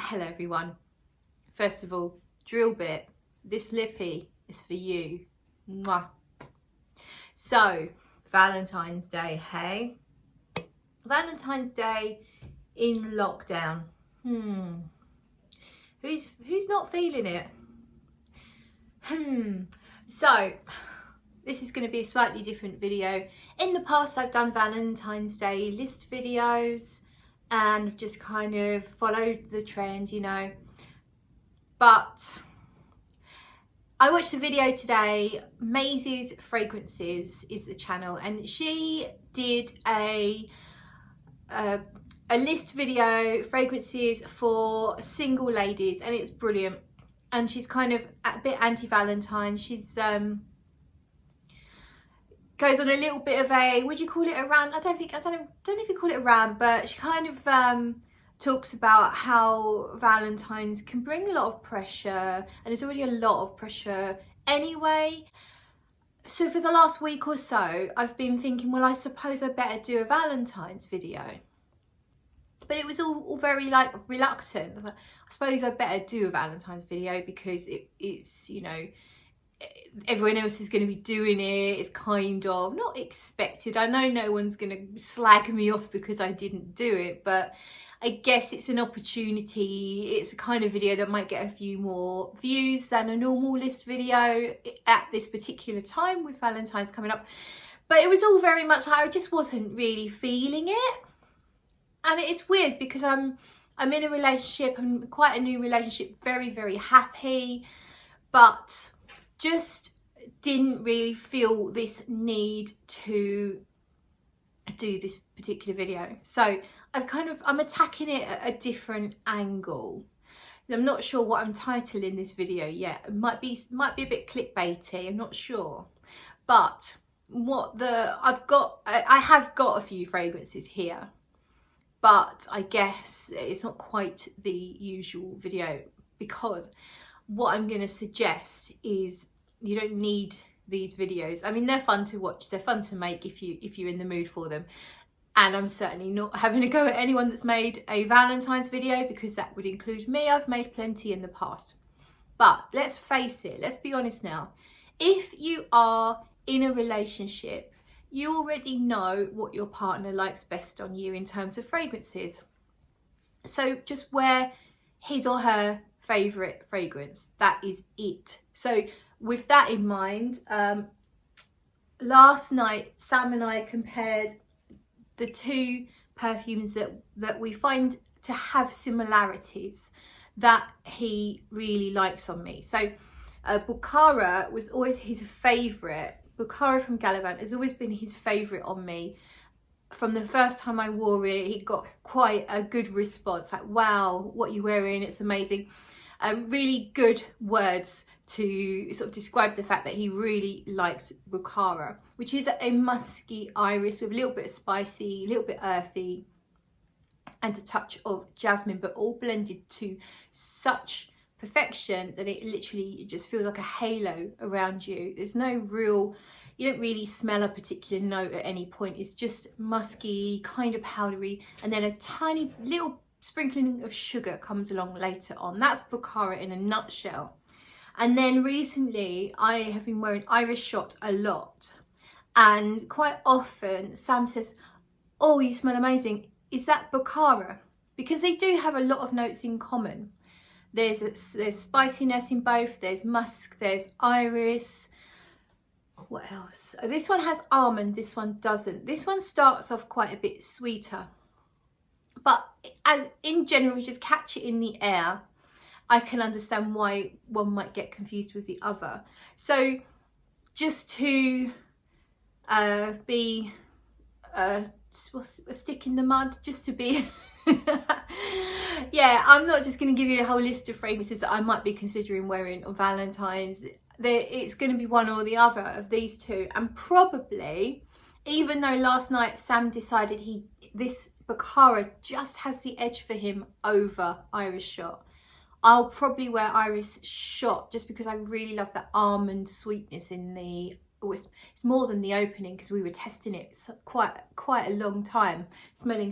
Hello everyone. First of all, drill bit, this lippy is for you. Mwah. So, Valentine's Day, hey? Valentine's Day in lockdown. Who's not feeling it? So, this is going to be a slightly different video. In the past, I've done Valentine's Day list videos and just kind of followed the trend, you know. But I watched a video today. Maisie's Fragrances is the channel, and she did a list video, fragrances for single ladies, and it's brilliant. And she's kind of a bit anti-Valentines. She's goes on a little bit of a, would you call it a rant? I don't know if you call it a rant, but she kind of talks about how Valentine's can bring a lot of pressure, and there's already a lot of pressure anyway. So for the last week or so, I've been thinking, well, I suppose I better do a Valentine's video. But it was all very like reluctant. I suppose I better do a Valentine's video because it's, you know, everyone else is going to be doing it. It's kind of not expected. I know no one's going to slag me off because I didn't do it, but I guess it's an opportunity. It's a kind of video that might get a few more views than a normal list video at this particular time with Valentine's coming up. But it was all very much, I just wasn't really feeling it. And it's weird because I'm in a relationship. I'm quite a new relationship, very, very happy, but just didn't really feel this need to do this particular video. So I'm attacking it at a different angle. I'm not sure what I'm titling this video yet. It might be a bit clickbaity, I'm not sure. But I have got a few fragrances here, but I guess it's not quite the usual video, because what I'm going to suggest is you don't need these videos. I mean, they're fun to watch, they're fun to make if you're in the mood for them, and I'm certainly not having a go at anyone that's made a Valentine's video, because that would include me. I've made plenty in the past. But let's face it, let's be honest now, if you are in a relationship, you already know what your partner likes best on you in terms of fragrances. So just wear his or her favourite fragrance. That is it. So with that in mind, last night Sam and I compared the two perfumes that we find to have similarities that he really likes on me. So Bukhara was always his favourite. Bukhara from Gallivant has always been his favourite on me. From the first time I wore it, he got quite a good response, like, wow, what you're wearing, it's amazing. Really good words to sort of describe the fact that he really liked Bukhara, which is a musky iris with a little bit of spicy, a little bit earthy, and a touch of jasmine, but all blended to such perfection that it literally just feels like a halo around you. There's no real, you don't really smell a particular note at any point. It's just musky, kind of powdery, and then a tiny little sprinkling of sugar comes along later on. That's Bukhara in a nutshell. And then recently I have been wearing Iris Shot a lot, and quite often Sam says, oh, you smell amazing, is that Bukhara? Because they do have a lot of notes in common. There's spiciness in both, there's musk, there's iris. What else? This one has almond, this one doesn't. This one starts off quite a bit sweeter, but as in general, you just catch it in the air. I can understand why one might get confused with the other. So just to be a stick in the mud, just to be yeah, I'm not just going to give you a whole list of fragrances that I might be considering wearing on Valentine's. It's going to be one or the other of these two. And probably, even though last night Sam decided this Bukhara just has the edge for him over Iris Shot, I'll probably wear Iris Shot just because I really love that almond sweetness in the, it's more than the opening, because we were testing it quite a long time, smelling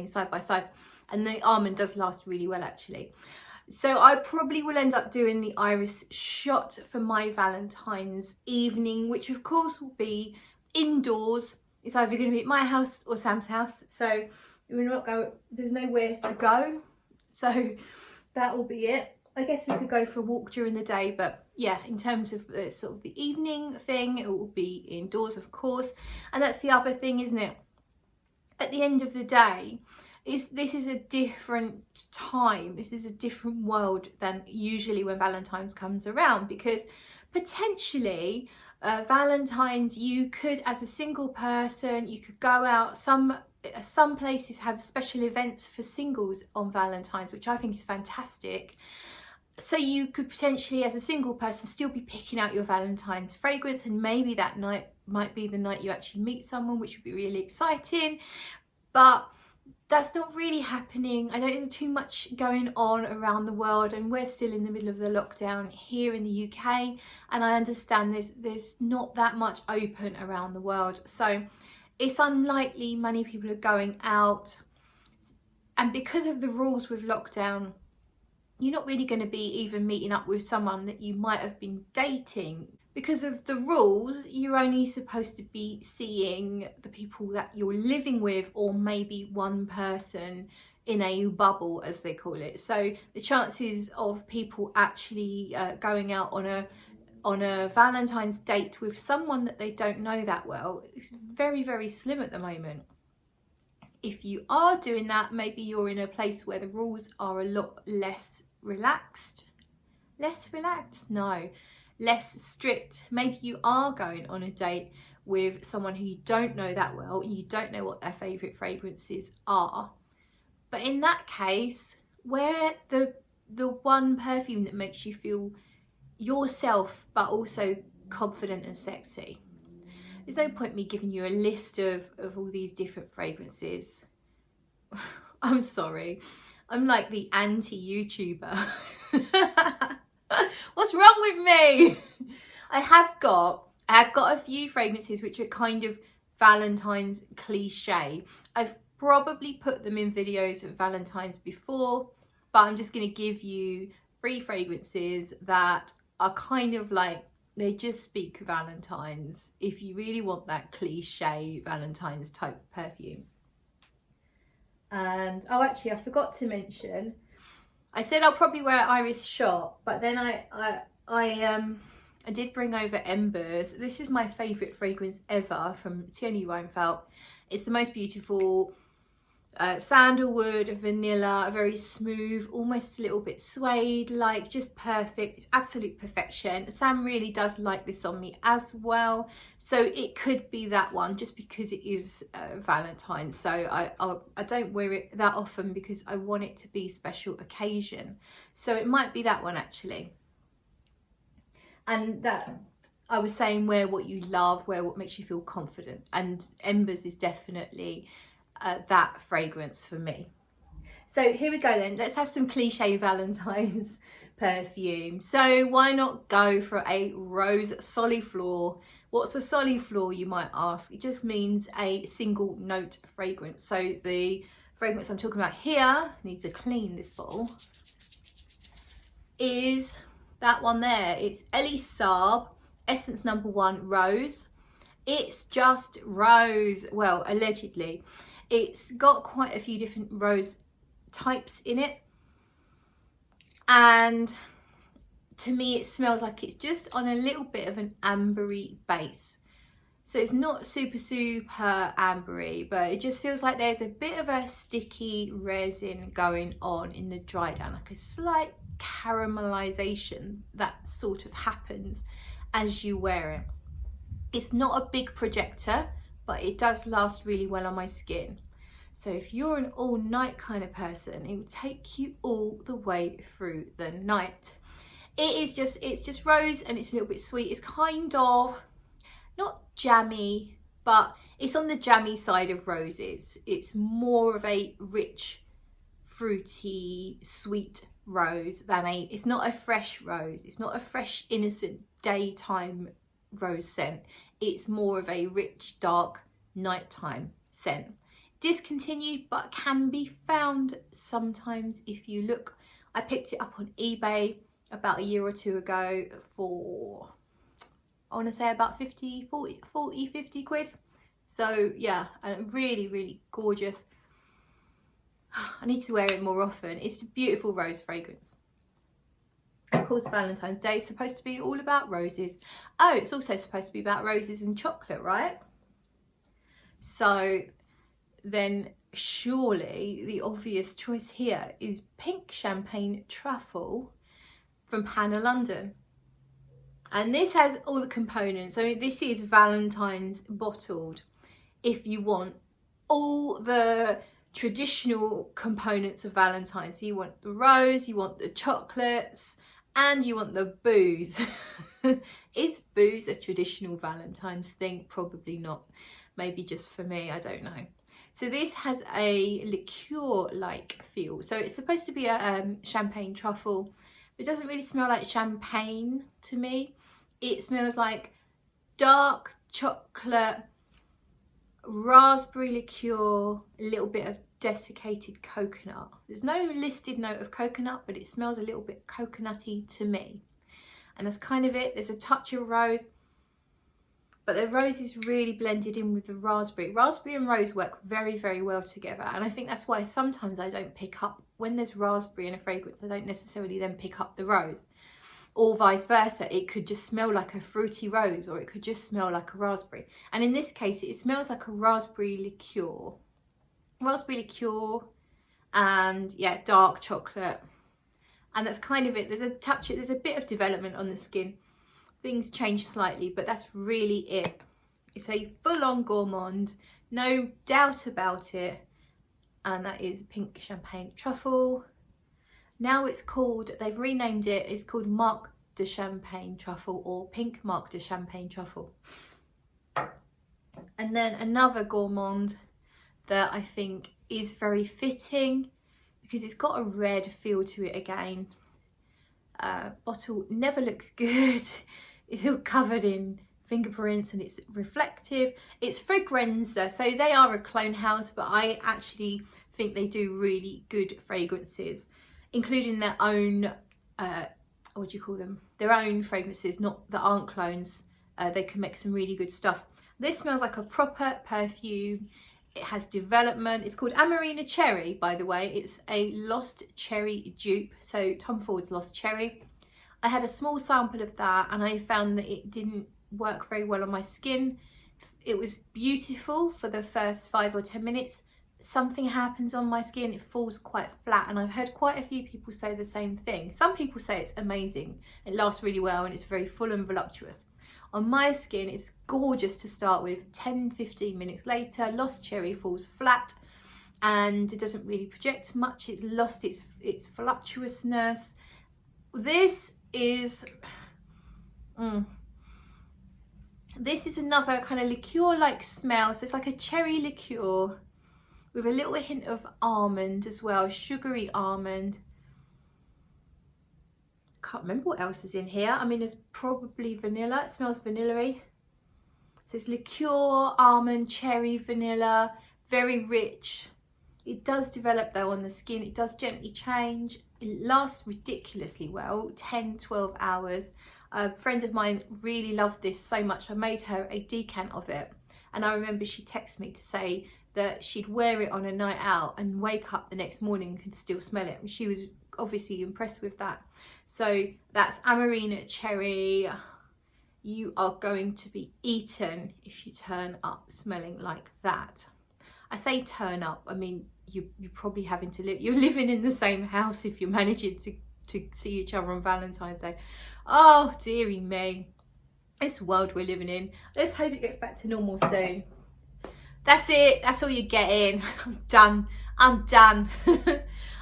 side by side. and the almond does last really well actually. So I probably will end up doing the Iris Shot for my Valentine's evening, which of course will be indoors. It's either going to be at my house or Sam's house, so we're not going, there's nowhere to go, so that will be it. I guess we could go for a walk during the day, but yeah, in terms of sort of the evening thing, it will be indoors of course. And that's the other thing, isn't it? At the end of the day, this is a different time, this is a different world than usually when Valentine's comes around, because potentially Valentine's, you could, as a single person, you could go out. Some places have special events for singles on Valentine's, which I think is fantastic. So you could potentially, as a single person, still be picking out your Valentine's fragrance, and maybe that night might be the night you actually meet someone, which would be really exciting. But that's not really happening. I know there's too much going on around the world, and we're still in the middle of the lockdown here in the UK, and I understand there's not that much open around the world, so it's unlikely many people are going out. And because of the rules with lockdown, you're not really going to be even meeting up with someone that you might have been dating. Because of the rules, you're only supposed to be seeing the people that you're living with, or maybe one person in a bubble, as they call it. So the chances of people actually going out on a Valentine's date with someone that they don't know that well is very, very slim at the moment. If you are doing that, maybe you're in a place where the rules are a lot less relaxed. Less strict. Maybe you are going on a date with someone who you don't know that well, and you don't know what their favourite fragrances are. But in that case, wear the one perfume that makes you feel yourself, but also confident and sexy. There's no point me giving you a list of all these different fragrances. I'm sorry, I'm like the anti-YouTuber. What's wrong with me? I have got a few fragrances which are kind of Valentine's cliche. I've probably put them in videos of Valentine's before, but I'm just going to give you 3 fragrances that are kind of like, they just speak Valentine's if you really want that cliche Valentine's type perfume. And oh, actually I forgot to mention, I said I'll probably wear Iris Shot, but then I did bring over Embers. This is my favourite fragrance ever from Teone Reinthal. It's the most beautiful sandalwood, vanilla, very smooth, almost a little bit suede, like just perfect. It's absolute perfection. Sam really does like this on me as well, so it could be that one, just because it is Valentine's. So I don't wear it that often because I want it to be a special occasion, so it might be that one actually. And that, I was saying, wear what you love, wear what makes you feel confident, and Embers is definitely that fragrance for me. So here we go then, let's have some cliche Valentine's perfume. So why not go for a rose soliflor? What's a soliflor, you might ask? It just means a single note fragrance. So the fragrance I'm talking about here, need to clean this bottle, is that one there. It's Elie Saab Essence No. 1 Rose. It's just rose, well, allegedly. It's got quite a few different rose types in it, and to me it smells like it's just on a little bit of an ambery base. So it's not super ambery, but it just feels like there's a bit of a sticky resin going on in the dry down, like a slight caramelization that sort of happens as you wear it. It's not a big projector, but it does last really well on my skin. So if you're an all night kind of person, it will take you all the way through the night. It's just rose, and it's a little bit sweet. It's kind of not jammy, but it's on the jammy side of roses. It's more of a rich, fruity, sweet rose than it's not a fresh rose. It's not a fresh, innocent daytime rose scent. It's more of a rich, dark, nighttime scent. discontinued, but can be found sometimes if you look. I picked it up on eBay about a year or two ago for, I want to say about 50 quid. So yeah, and really, really gorgeous. I need to wear it more often. It's a beautiful rose fragrance. Of course, Valentine's Day is supposed to be all about roses. Oh, it's also supposed to be about roses and chocolate, right? So then surely the obvious choice here is Pink Champagne Truffle from Panah London. And this has all the components. I mean, this is Valentine's bottled. If you want all the traditional components of Valentine's, so you want the rose, you want the chocolates, and you want the booze. Is booze a traditional Valentine's thing? Probably not. Maybe just for me, I don't know. So this has a liqueur-like feel. So it's supposed to be a champagne truffle. It doesn't really smell like champagne to me. It smells like dark chocolate, raspberry liqueur, a little bit of desiccated coconut. There's no listed note of coconut, but it smells a little bit coconutty to me. And that's kind of it. There's a touch of rose, but the rose is really blended in with the raspberry. Raspberry and rose work very, very well together. And I think that's why sometimes I don't pick up, when there's raspberry in a fragrance, I don't necessarily then pick up the rose. Or vice versa, it could just smell like a fruity rose, or it could just smell like a raspberry. And in this case, it smells like a raspberry liqueur. Raspberry liqueur and yeah, dark chocolate. And that's kind of it. There's a touch, there's a bit of development on the skin. Things change slightly, but that's really it. It's a full-on gourmand, no doubt about it. And that is Pink Champagne Truffle. Now it's called, they've renamed it, it's called Marc de Champagne Truffle, or Pink Marc de Champagne Truffle. And then another gourmand that I think is very fitting, because it's got a red feel to it again. Bottle never looks good. It's all covered in fingerprints and it's reflective. It's Fragrenza, so they are a clone house, but I actually think they do really good fragrances, including their own, what do you call them? Their own fragrances, not that aren't clones. They can make some really good stuff. This smells like a proper perfume. It has development. It's called Amarena Cherry, by the way. It's a Lost Cherry dupe, so Tom Ford's Lost Cherry. I had a small sample of that and I found that it didn't work very well on my skin. It was beautiful for the first 5 or 10 minutes. Something happens on my skin, it falls quite flat, and I've heard quite a few people say the same thing. Some people say it's amazing, it lasts really well and it's very full and voluptuous. On my skin, it's gorgeous to start with. 10-15 minutes later, Lost Cherry falls flat and it doesn't really project much. It's lost its voluptuousness. This is another kind of liqueur-like smell. So it's like a cherry liqueur with a little hint of almond as well, sugary almond. Can't remember what else is in here. I mean, there's probably vanilla. It smells vanilla-y. So it's liqueur, almond, cherry, vanilla, very rich. It does develop though on the skin. It does gently change. It lasts ridiculously well, 10-12 hours. A friend of mine really loved this so much. I made her a decant of it. And I remember she texted me to say that she'd wear it on a night out and wake up the next morning and could still smell it. And she was obviously impressed with that. So that's Amarena Cherry. You are going to be eaten if you turn up smelling like that. I say turn up, I mean you're probably having to live, you're living in the same house if you're managing to see each other on Valentine's Day. Oh dearie me, this world we're living in. Let's hope it gets back to normal soon. That's it, that's all you're getting. I'm done.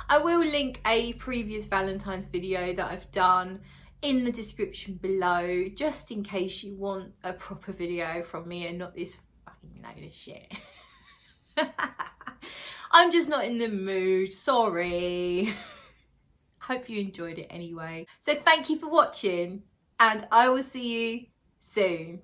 I will link a previous Valentine's video that I've done in the description below, just in case you want a proper video from me and not this fucking load of shit. I'm just not in the mood, sorry. Hope you enjoyed it anyway. So thank you for watching and I will see you soon.